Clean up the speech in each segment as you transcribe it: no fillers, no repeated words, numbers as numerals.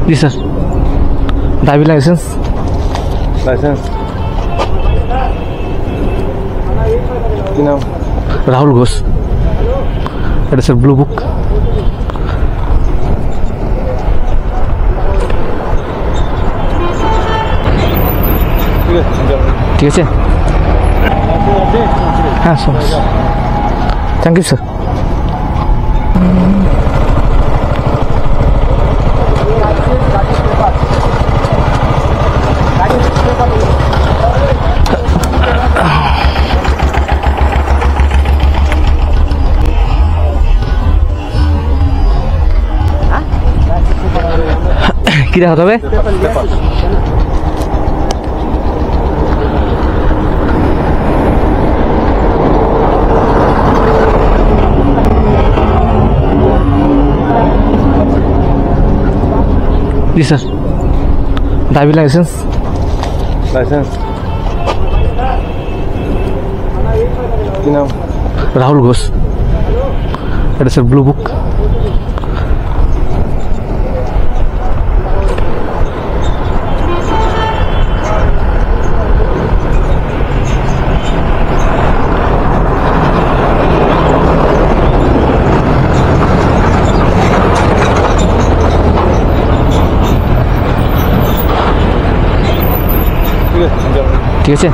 जी sir. Driving licence কি নাম? राहुल घोष। এটা স্যার ব্লু বুক। ঠিক আছে হ্যাঁ স্যার, থ্যাংক ইউ স্যার। কি দেখাতে হবে? जी सर। ड्राइविंग लाइसेंस কি নাম? राहुल घोष। এটা স্যার ব্লু বুক। ঠিক আছে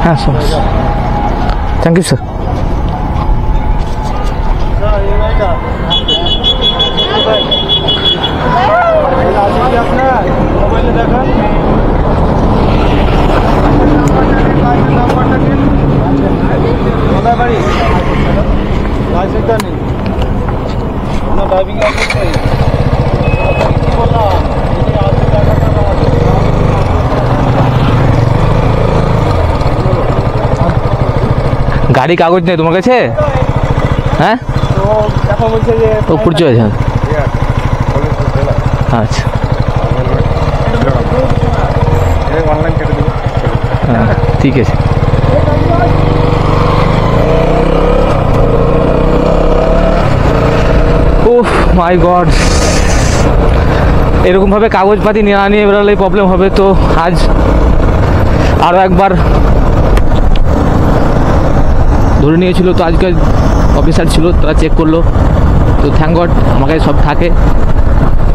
হ্যাঁ স্যার, থ্যাংক ইউ স্যার। আপনার মোবাইলে দেখান কোথায় বাড়ি? লাইসেন্সটা নেই, আপনার ড্রাইভিং লাইসেন্স নেই। কি বললাম? গাড়ি কাগজ নেই তোমার কাছে? হ্যাঁ তো দেখা বলছে যে ও পরিচয় আছে। আচ্ছা অনলাইন কেটে দেবো। হ্যাঁ ঠিক আছে। ওহ মাই গড, এরকমভাবে কাগজপাতি না নিয়ে বেরোলে প্রবলেম হবে। তো আজ আরও একবার ধরে নিয়েছিল, তো আজকে অফিসার ছিল, তারা চেক করলো, তো থ্যাংক গড আমার কাছে সব থাকে,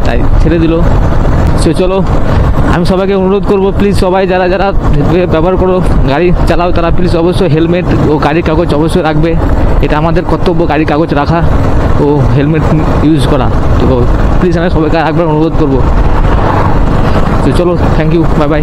তাই ছেড়ে দিল। সে চলো, আমি সবাইকে অনুরোধ করবো প্লিজ সবাই যারা যারা ব্যবহার করো, গাড়ি চালাও, তারা প্লিজ অবশ্যই হেলমেট ও গাড়ির কাগজ অবশ্যই রাখবে। এটা আমাদের কর্তব্য, গাড়ির কাগজ রাখা ও হেলমেট ইউজ করা। তো প্লিজ আমি সবাইকে একবার অনুরোধ করবো। তো চলো, থ্যাংক ইউ, বাই বাই।